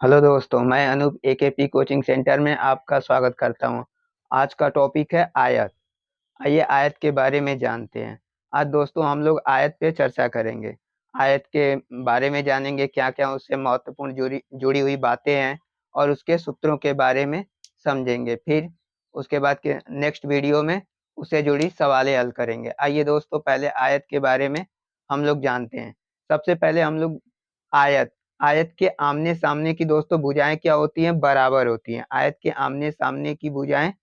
Hello दोस्तों, मैं Anoop AKP coaching centre में आपका स्वागत करता हूं। आज का टॉपिक है आयत। आइए आयत के बारे में जानते हैं। आज दोस्तों हम लोग आयत पे चर्चा करेंगे। आयत के बारे में जानेंगे क्या क्या उससे महत्वपूर्ण जुड़ी जुड़ी हुई बातें हैं और उसके सूत्रों के बारे में समझेंगे। फिर उसके बाद के नेक्स्ट वीडियो में उससे जुड़ी सवालें हल करेंगे। आइए दोस्तों पहले आयत के बारे में हम लोग जानते हैं। सबसे पहले हम लोग आयत आयत के आमने सामने की दोस्तों भुजाएं क्या होती हैं? बराबर होती हैं। आयत के आमने सामने की भुजाएं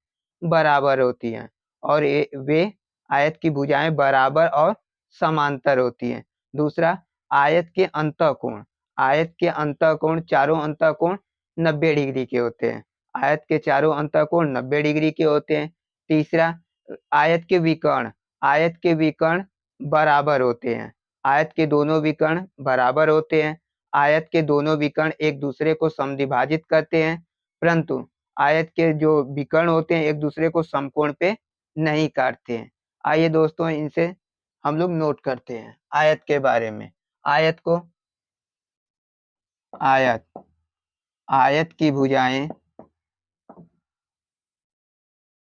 बराबर होती हैं और वे आयत की भुजाएं बराबर और समांतर होती हैं। दूसरा, आयत के अंतःकोण आयत के अंतःकोण चारों अंतःकोण 90 डिग्री के होते हैं। आयत के चारों अंतःकोण 90 डिग्री के होते हैं। तीसरा, आयत के विकर्ण बराबर होते हैं। आयत के दोनों विकर्ण बराबर होते हैं। आयत के दोनों विकर्ण एक दूसरे को समद्विभाजित करते हैं, परंतु आयत के जो विकर्ण होते हैं एक दूसरे को समकोण पे नहीं काटते हैं। आइए दोस्तों इनसे हम लोग नोट करते हैं आयत के बारे में। आयत को आयत आयत की भुजाएं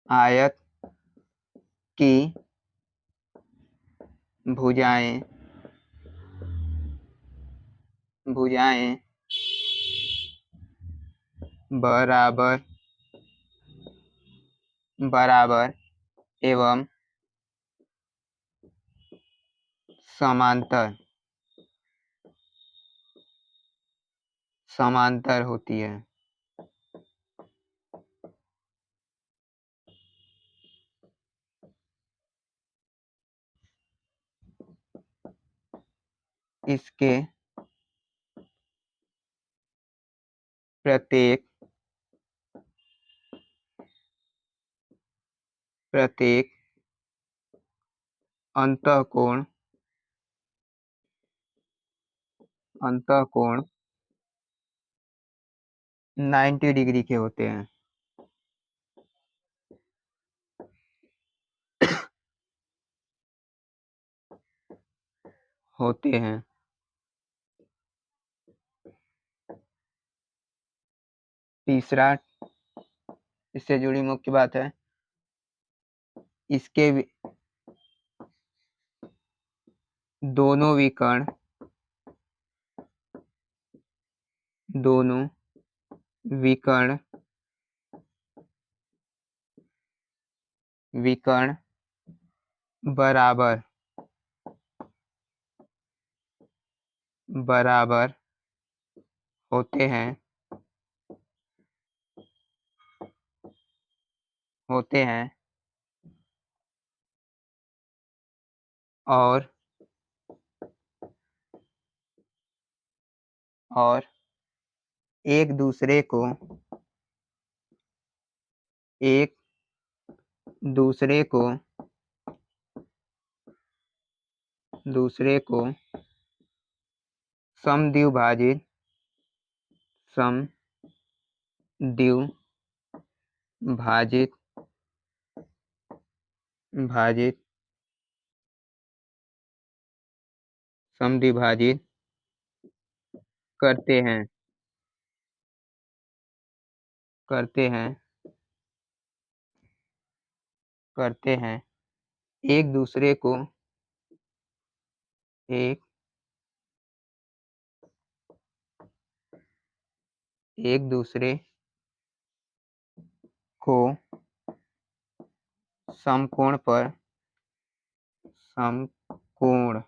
आयत की भुजाएं भुजाएं बराबर बराबर एवं समांतर समांतर होती है। इसके प्रत्येक प्रत्येक अंतःकोण 90 डिग्री के होते हैं। होते हैं। तीसरा, इससे जुड़ी मुख्य बात है, इसके दोनों विकर्ण दोनों विकर्ण विकर्ण बराबर बराबर होते हैं होते हैं और और एक एक दूसरे को समद्विभाजित समद्विभाजित भाजित समद्विभाजित करते हैं करते हैं करते हैं एक दूसरे को एक एक दूसरे को समकोण समकोण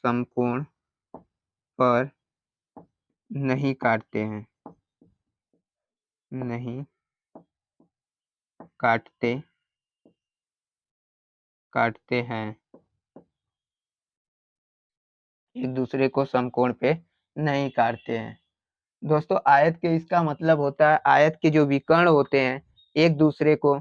समकोण पर नहीं काटते हैं नहीं काटते काटते हैं एक दूसरे को समकोण पे नहीं काटते हैं। दोस्तों आयत के इसका मतलब होता है, आयत के जो विकर्ण होते हैं एक दूसरे को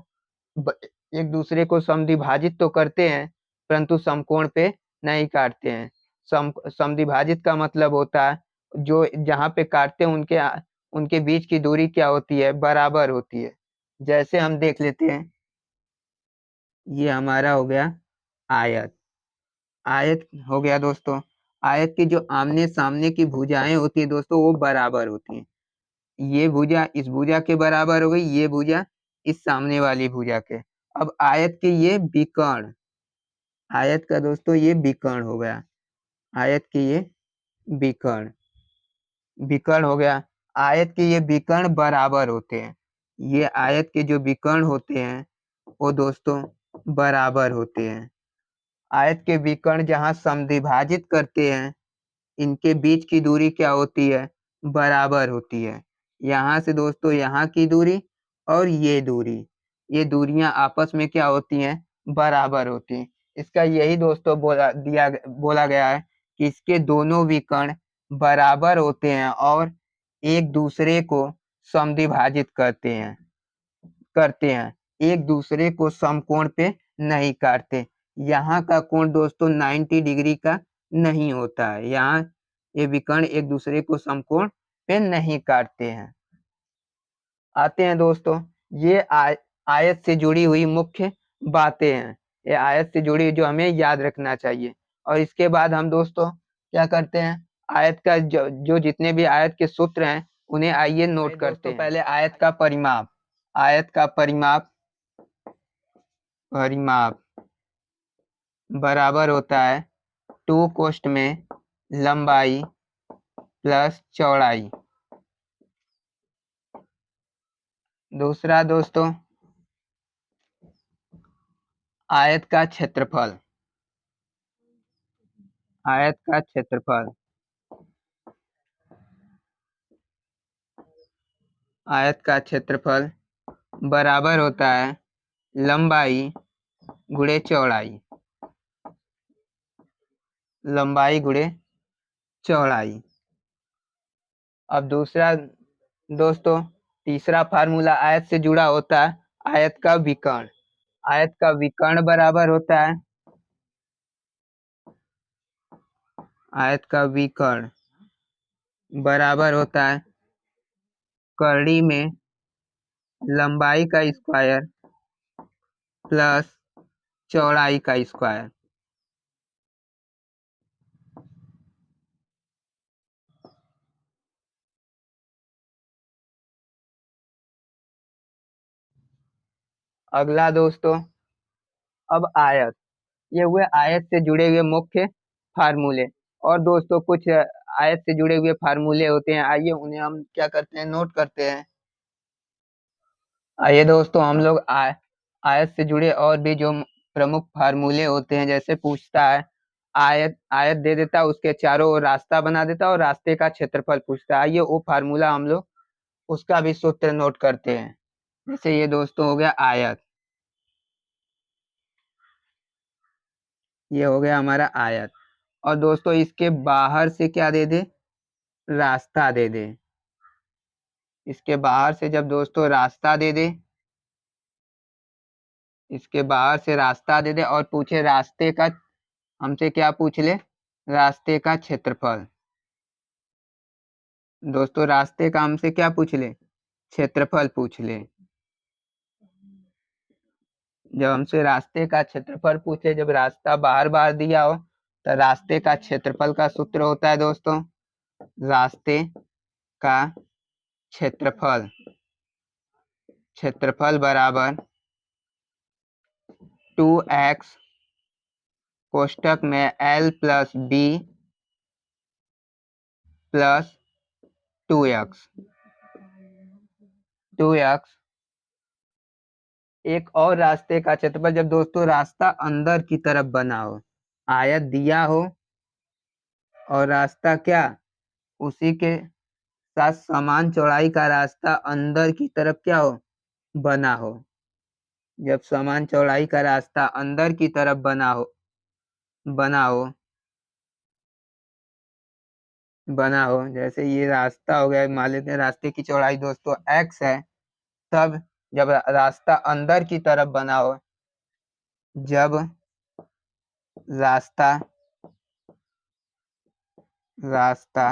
एक दूसरे को समद्विभाजित तो करते हैं परंतु समकोण पे नहीं काटते हैं। समद्विभाजित का मतलब होता है जो जहाँ पे काटते हैं उनके बीच की दूरी क्या होती है? बराबर होती है। जैसे हम देख लेते हैं, ये हमारा हो गया आयत। आयत हो गया दोस्तों। आयत के जो आमने सामने की भुजाएं होती है दोस्तों वो बराबर होती हैं। ये भुजा इस भुजा के बराबर हो गई, ये भुजा इस सामने वाली भुजा के। अब आयत के ये विकर्ण, आयत का दोस्तों ये विकर्ण हो गया, आयत के ये विकर्ण, विकर्ण हो गया। आयत के ये विकर्ण बराबर होते हैं, ये आयत के जो विकर्ण होते हैं वो दोस्तों बराबर होते हैं। आयत के विकर्ण जहां समद्विभाजित करते हैं इनके बीच की दूरी क्या होती है, बराबर होती है। यहाँ से दोस्तों यहाँ की दूरी और ये दूरी, ये दूरियां आपस में क्या होती हैं, बराबर होती हैं। इसका यही दोस्तों बोला गया है कि इसके दोनों विकर्ण बराबर होते हैं और एक दूसरे को समद्विभाजित करते हैं, एक दूसरे को समकोण पे नहीं काटते। यहाँ का कोण दोस्तों 90 डिग्री का नहीं होता है, यहाँ ये विकर्ण एक दूसरे को समकोण पे नहीं काटते हैं। आते हैं दोस्तों, ये आयत से जुड़ी हुई मुख्य बातें हैं, ये आयत से जुड़ी जो हमें याद रखना चाहिए। और इसके बाद हम दोस्तों क्या करते हैं, आयत का जो जितने भी आयत के सूत्र हैं उन्हें आइए नोट करते हैं। पहले आयत का परिमाप, आयत का परिमाप परिमाप बराबर होता है 2 कोष्ठ में लंबाई प्लस चौड़ाई। दूसरा दोस्तों आयत का क्षेत्रफल, आयत का क्षेत्रफल, आयत का क्षेत्रफल बराबर होता है लंबाई गुणे चौड़ाई, लंबाई गुणे चौड़ाई। अब दूसरा दोस्तों तीसरा फार्मूला आयत से जुड़ा होता है आयत का विकर्ण, आयत का विकर्ण बराबर होता है, आयत का विकर्ण बराबर होता है करड़ी में लंबाई का स्क्वायर प्लस चौड़ाई का स्क्वायर। अगला दोस्तों अब आयत, ये हुए आयत से जुड़े हुए मुख्य फार्मूले। और दोस्तों कुछ आयत से जुड़े हुए फार्मूले होते हैं, आइए उन्हें हम क्या करते हैं, नोट करते हैं। आइए दोस्तों हम लोग आयत से जुड़े और भी जो प्रमुख फार्मूले होते हैं, जैसे पूछता है आयत, आयत दे देता है उसके चारों ओर रास्ता बना देता है और रास्ते का क्षेत्रफल पूछता है। आइए वो फार्मूला हम लोग उसका भी सूत्र नोट करते हैं। जैसे ये दोस्तों हो गया आयत, ये हो गया हमारा आयत। और दोस्तों इसके बाहर से क्या दे दे, रास्ता दे दे। इसके बाहर से जब दोस्तों रास्ता दे दे, इसके बाहर से रास्ता दे दे और पूछे रास्ते का, हमसे क्या पूछ ले, रास्ते का क्षेत्रफल। दोस्तों रास्ते का हमसे क्या पूछ ले, क्षेत्रफल पूछ ले। जब हमसे रास्ते का क्षेत्रफल पूछे, जब रास्ता बाहर बाहर दिया हो तो रास्ते का क्षेत्रफल का सूत्र होता है दोस्तों, रास्ते का क्षेत्रफल, क्षेत्रफल बराबर 2x कोष्ठक में l plus b plus 2x, 2x एक और रास्ते का क्षेत्रफल जब दोस्तों रास्ता अंदर की तरफ बना हो, आयत दिया हो और रास्ता क्या उसी के साथ समान चौड़ाई का रास्ता अंदर की तरफ क्या हो, बना हो। जब समान चौड़ाई का रास्ता अंदर की तरफ बना हो, जैसे ये रास्ता हो गया, मान लेते हैं रास्ते की चौड़ाई दोस्तों x है। तब जब रास्ता अंदर की तरफ बना हो, जब रास्ता रास्ता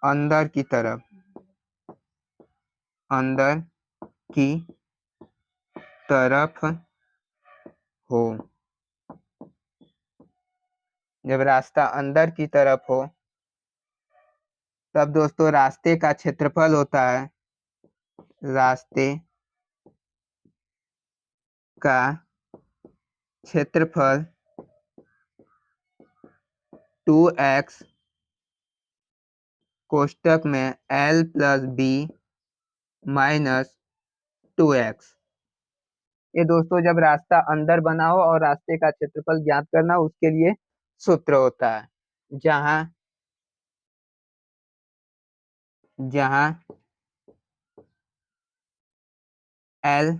अंदर की तरफ, अंदर की तरफ हो, जब रास्ता अंदर की तरफ हो तब दोस्तों रास्ते का क्षेत्रफल होता है रास्ते का क्षेत्रफल 2x कोष्टक में l plus B minus 2x। ये दोस्तों जब रास्ता अंदर बना हो और रास्ते का क्षेत्रफल ज्ञात करना हो उसके लिए सूत्र होता है, जहां जहां l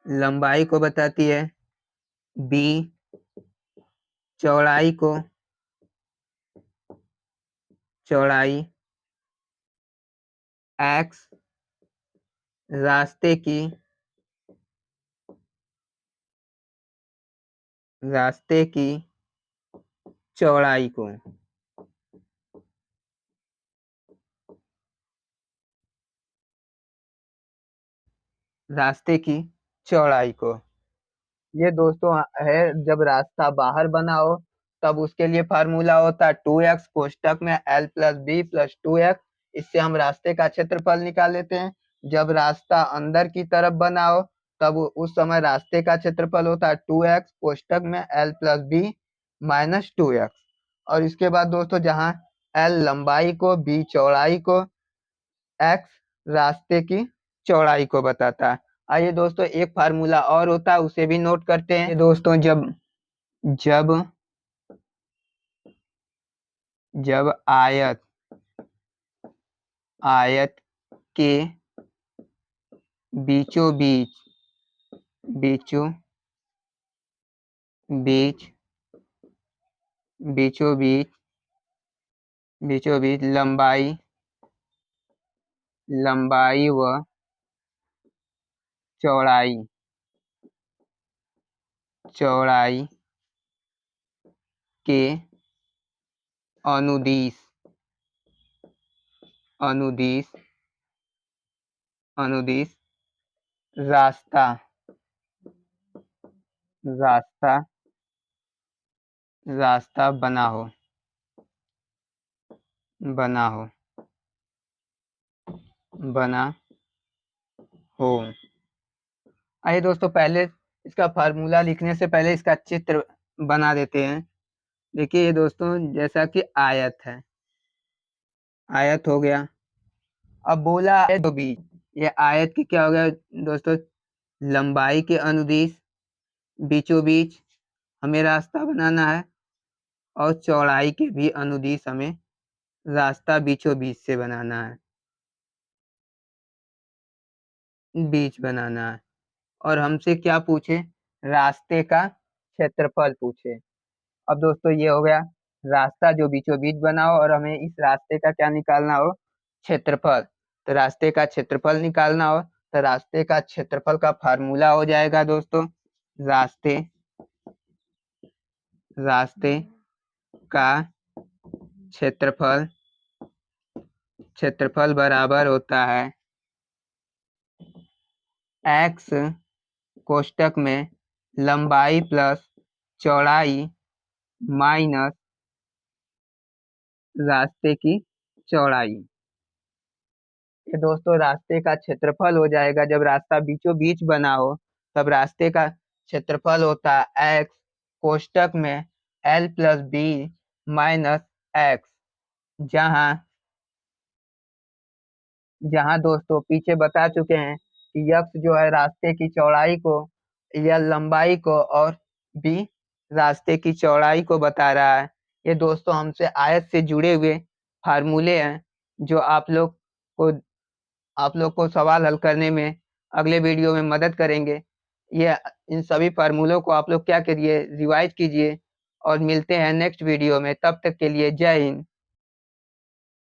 लंबाई को बताती है, b चौड़ाई x रास्ते की चौड़ाई को रास्ते की चौड़ाई को। ये दोस्तों है जब रास्ता बाहर बना हो तब उसके लिए फार्मूला होता है 2x कोष्टक में l plus B plus 2x। इससे हम रास्ते का क्षेत्रफल निकाल लेते हैं। जब रास्ता अंदर की तरफ बना हो तब उस समय रास्ते का क्षेत्रफल होता है 2x कोष्टक में l plus B minus 2x। और इसके बाद दोस्तों जहाँ l लंबाई को, b चौड़ाई को, x रास्ते की चौड़ाई को बताता है। आइए दोस्तों एक फार्मूला और होता है उसे भी नोट करते हैं। ये दोस्तों जब जब जब आयत के बीचों बीच बीचों बीच बीचों बीच बीचों बीच लंबाई व चौड़ाई के अनुदिश अनुदिश रास्ता बना हो। आइए दोस्तों पहले इसका फार्मूला लिखने से पहले इसका चित्र बना देते हैं। देखिए ये दोस्तों जैसा कि आयत है, आयत हो गया। अब बोला आयत तो बीच, ये आयत की क्या हो गया दोस्तों, लंबाई के अनुदिश बीचों बीच हमें रास्ता बनाना है और चौड़ाई के भी अनुदिश हमें रास्ता बीचों बीच से बनाना है, बीच बनाना है। और हमसे क्या पूछे, रास्ते का क्षेत्रफल पूछे। अब दोस्तों ये हो गया रास्ता जो बीचों बीच बना हो और हमें इस रास्ते का क्या निकालना हो, क्षेत्रफल। तो रास्ते का क्षेत्रफल निकालना हो तो रास्ते का क्षेत्रफल का फार्मूला हो जाएगा दोस्तों, रास्ते का क्षेत्रफल बराबर होता है x कोष्टक में लंबाई प्लस चौड़ाई माइनस रास्ते की चौड़ाई। ये दोस्तों रास्ते का क्षेत्रफल हो जाएगा, जब रास्ता बीचों बीच बना हो तब रास्ते का क्षेत्रफल होता है x कोष्टक में l plus B minus x। जहां दोस्तों पीछे बता चुके हैं कि x जो है रास्ते की चौड़ाई को, या लंबाई को, और b रास्ते की चौड़ाई को बता रहा है। ये दोस्तों हमसे आयत से जुड़े हुए फार्मूले हैं जो आप लोग को सवाल हल करने में अगले वीडियो में मदद करेंगे। ये इन सभी फार्मूलों को आप लोग क्या करिए, रिवाइज कीजिए और मिलते हैं नेक्स्ट वीडियो में। तब तक के लिए जय हिंद।